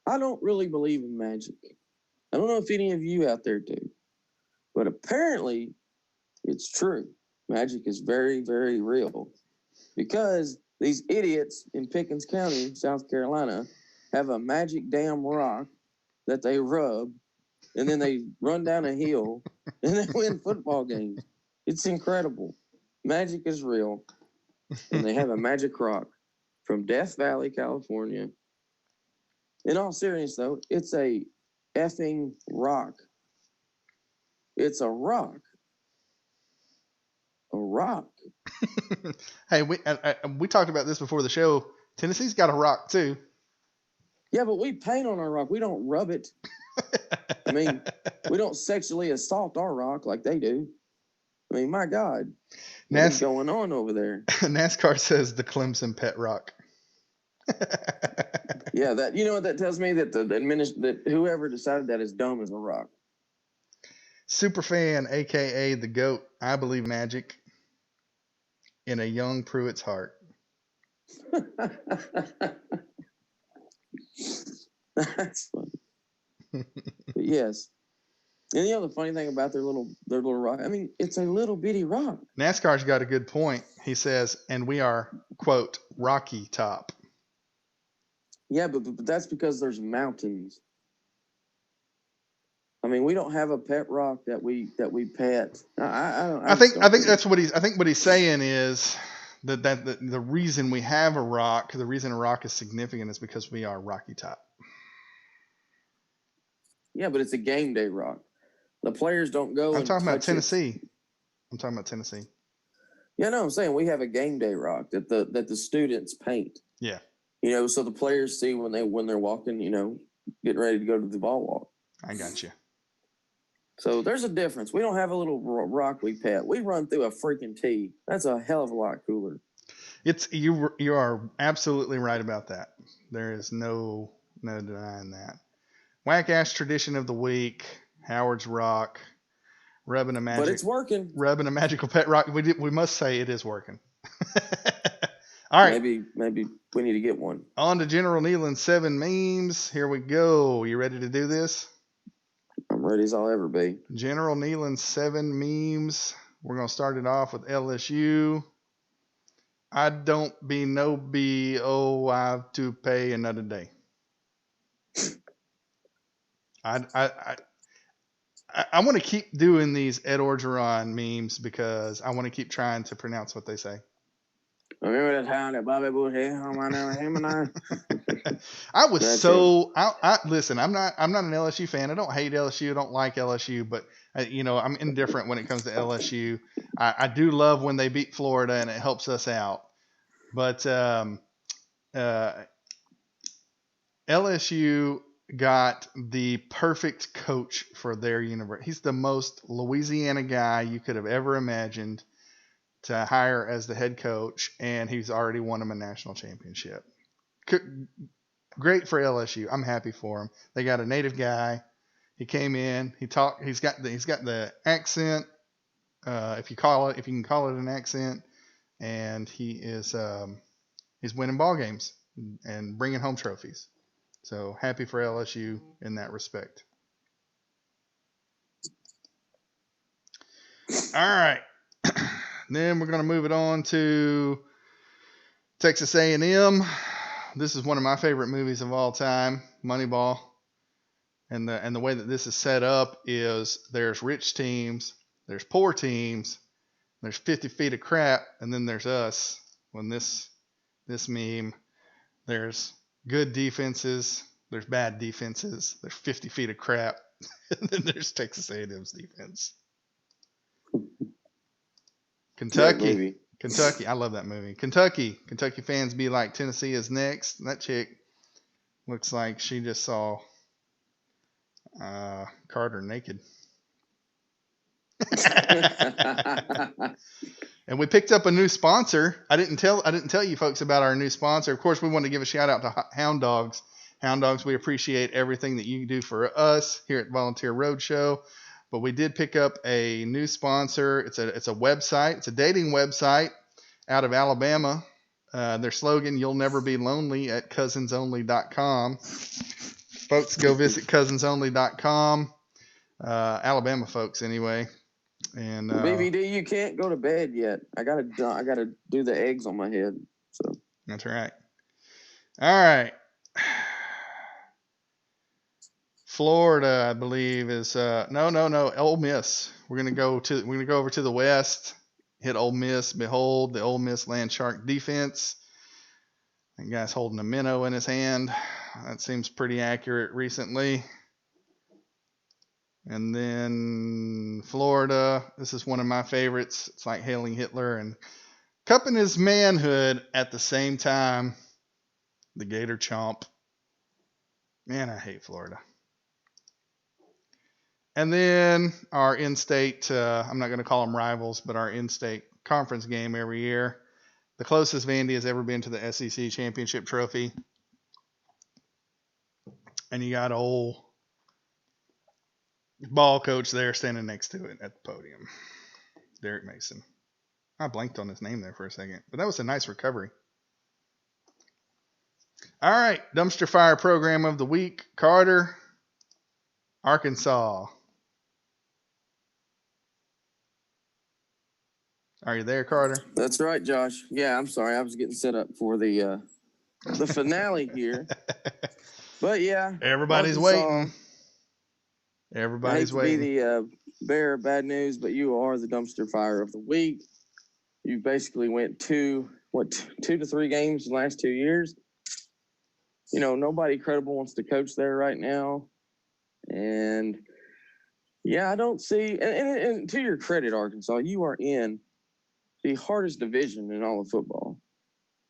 I don't really believe in magic. I don't know if any of you out there do, but apparently it's true. Magic is very, very real, because these idiots in Pickens County, South Carolina, have a magic damn rock that they rub, and then they run down a hill and they win football games. It's incredible. Magic is real, and they have a magic rock from Death Valley, California. In all seriousness, though, it's a effing rock. It's a rock. A rock. Hey, we talked about this before the show. Tennessee's got a rock too. Yeah, but we paint on our rock. We don't rub it. I mean, we don't sexually assault our rock like they do. I mean, my God, what's going on over there? NASCAR says the Clemson pet rock. Yeah, that, you know what that tells me? That that whoever decided that is dumb as a rock. Superfan, aka the GOAT, I believe magic in a young Pruitt's heart. That's funny. But yes. And the other funny thing about their little rock, I mean, it's a little bitty rock. NASCAR's got a good point. He says, and we are, quote, Rocky Top. Yeah, but that's because there's mountains. I mean, we don't have a pet rock that we pet. I think that's what he's. I think what he's saying is that the reason we have a rock, the reason a rock is significant, is because we are Rocky Top. Yeah, but it's a game day rock. The players don't go. I'm talking about Tennessee. I'm talking about Tennessee. Yeah, no, I'm saying we have a game day rock that the students paint. Yeah. You know, so the players see when they're walking, you know, getting ready to go to the ball walk. I got you. So there's a difference. We don't have a little rock we pet. We run through a freaking tee. That's a hell of a lot cooler. You are absolutely right about that. There is no denying that. Whack ass tradition of the week. Howard's Rock. Rubbing a But it's working. magical pet rock. We must say it is working. All right. Maybe we need to get one. On to General Nealon's 7 memes. Here we go. You ready to do this? I'm ready as I'll ever be. General Nealon's 7 memes. We're going to start it off with LSU. I don't be no be. Oh, I have to pay another day. I want to keep doing these Ed Orgeron memes because I want to keep trying to pronounce what they say. Remember that time that Bobby Bush had on my name, him and I? I was I listen. I'm not an LSU fan. I don't hate LSU. I don't like LSU, but I'm indifferent when it comes to LSU. I do love when they beat Florida and it helps us out. But LSU got the perfect coach for their university. He's the most Louisiana guy you could have ever imagined to hire as the head coach, and he's already won them a national championship. Great for LSU. I'm happy for him. They got a native guy. He came in. He talked. He's got the accent. If you can call it an accent, and he's winning ball games and bringing home trophies. So happy for LSU in that respect. All right. Then we're going to move it on to Texas A&M. This is one of my favorite movies of all time, Moneyball. And the way that this is set up is there's rich teams, there's poor teams, there's 50 feet of crap, and then there's us. When this meme, there's good defenses, there's bad defenses, there's 50 feet of crap, and then there's Texas A&M's defense. Kentucky. I love that movie. Kentucky fans be like, Tennessee is next. That chick looks like she just saw Carter naked. And we picked up a new sponsor. I didn't tell you folks about our new sponsor. Of course, we want to give a shout out to Hound Dogs. Hound Dogs, we appreciate everything that you do for us here at Volunteer Roadshow. But we did pick up a new sponsor. It's a website. It's a dating website out of Alabama. Their slogan, "You'll never be lonely," at cousins-only.com. Folks, go visit cousins-only.com. Alabama folks, anyway. And BBD, you can't go to bed yet. I gotta do the eggs on my head. So that's right. All right. Florida, I believe, is no. Ole Miss. We're gonna go over to the west, hit Ole Miss. Behold the Ole Miss Land Shark defense. That guy's holding a minnow in his hand. That seems pretty accurate recently. And then Florida. This is one of my favorites. It's like hailing Hitler and cupping his manhood at the same time. The Gator Chomp. Man, I hate Florida. And then our in-state, I'm not going to call them rivals, but our in-state conference game every year. The closest Vandy has ever been to the SEC championship trophy. And you got old ball coach there standing next to it at the podium. Derek Mason. I blanked on his name there for a second, but that was a nice recovery. All right, dumpster fire program of the week. Carter, Arkansas. Are you there, Carter? That's right, Josh. Yeah, I'm sorry. I was getting set up for the finale here. But yeah, everybody's waiting. Everybody's waiting. Be the bearer of bad news, but you are the dumpster fire of the week. You basically went 2 to 3 games in the last 2 years. Nobody credible wants to coach there right now. And yeah, I don't see, and to your credit, Arkansas, you are in the hardest division in all of football.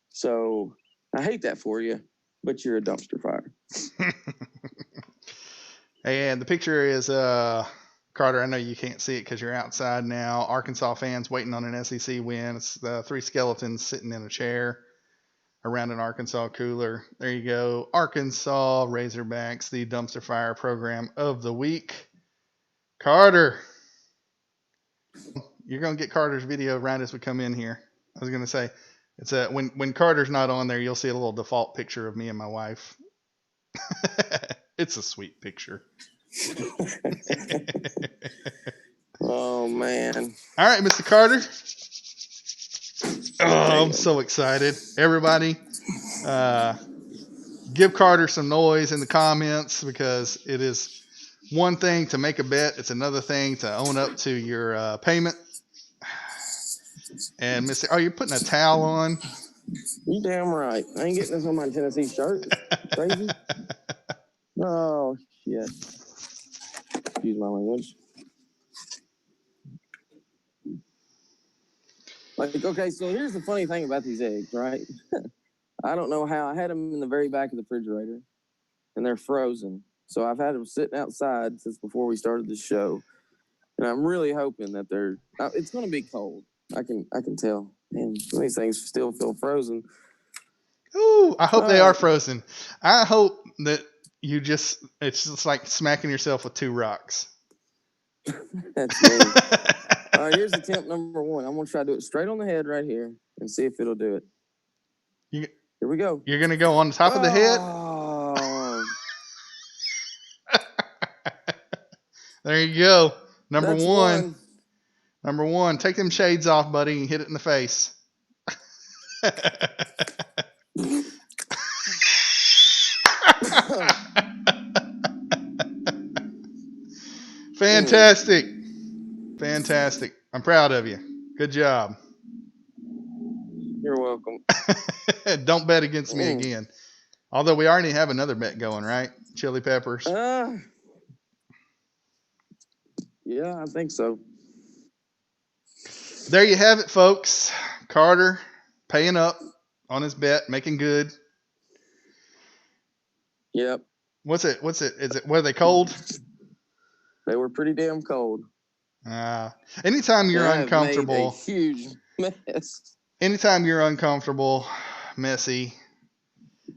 So I hate that for you, but you're a dumpster fire. And the picture is, Carter, I know you can't see it because you're outside now. Arkansas fans waiting on an SEC win. It's the 3 skeletons sitting in a chair. around an Arkansas cooler. There you go. Arkansas Razorbacks, the dumpster fire program of the week. Carter. You're going to get Carter's video right as we come in here. I was going to say, it's when Carter's not on there, you'll see a little default picture of me and my wife. It's a sweet picture. Oh, man. All right, Mr. Carter. Oh, I'm so excited. Everybody, give Carter some noise in the comments, because it is one thing to make a bet. It's another thing to own up to your payment. And Mr. Oh, you're putting a towel on? You damn right. I ain't getting this on my Tennessee shirt. Crazy. Oh, shit. Excuse my language. Like, okay, so here's the funny thing about these eggs, right? I don't know how. I had them in the very back of the refrigerator, and they're frozen. So I've had them sitting outside since before we started the show, and I'm really hoping that they're. It's going to be cold. I can tell. And these things still feel frozen. Ooh, I hope they are frozen. I hope that it's just like smacking yourself with two rocks. That's me. All right, here's attempt number one. I'm going to try to do it straight on the head right here and see if it'll do it. Here we go. You're going to go on the top of the head? Oh. There you go. Number That's one. Number one. Take them shades off, buddy, and hit it in the face. Fantastic. Fantastic. I'm proud of you. Good job. You're welcome. Don't bet against me again. Although we already have another bet going, right? Chili peppers. Yeah, I think so. There you have it, folks. Carter paying up on his bet, making good. Yep. What's it? Were they cold? They were pretty damn cold. Anytime you're That uncomfortable, made a huge mess. anytime you're uncomfortable, messy,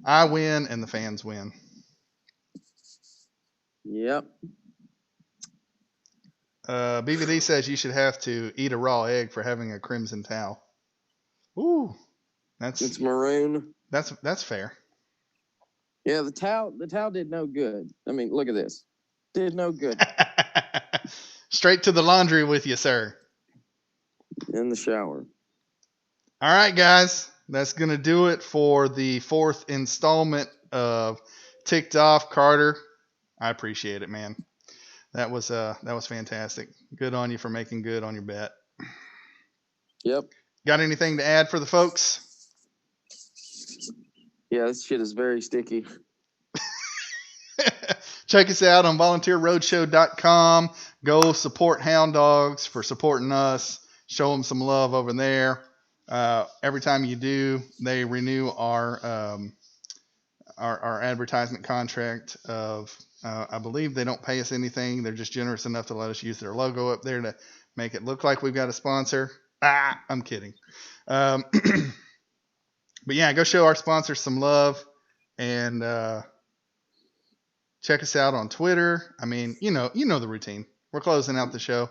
I win and the fans win. Yep. BVD says you should have to eat a raw egg for having a crimson towel. Ooh, It's maroon. that's fair. Yeah, the towel did no good. I mean, look at this. Did no good. Straight to the laundry with you, sir. In the shower. All right, guys. That's going to do it for the 4th installment of Ticked Off. Carter, I appreciate it, man. That was fantastic. Good on you for making good on your bet. Yep. Got anything to add for the folks? Yeah, this shit is very sticky. Check us out on volunteerroadshow.com. Go support Hound Dogs for supporting us. Show them some love over there. Every time you do, they renew our advertisement contract of, I believe they don't pay us anything. They're just generous enough to let us use their logo up there to make it look like we've got a sponsor. I'm kidding. But yeah, go show our sponsors some love, and check us out on Twitter. I mean, you know the routine. We're closing out the show.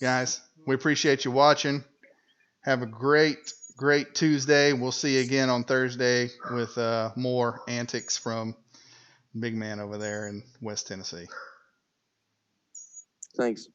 Guys, we appreciate you watching. Have a great Tuesday. We'll see you again on Thursday with more antics from big man over there in West Tennessee. Thanks.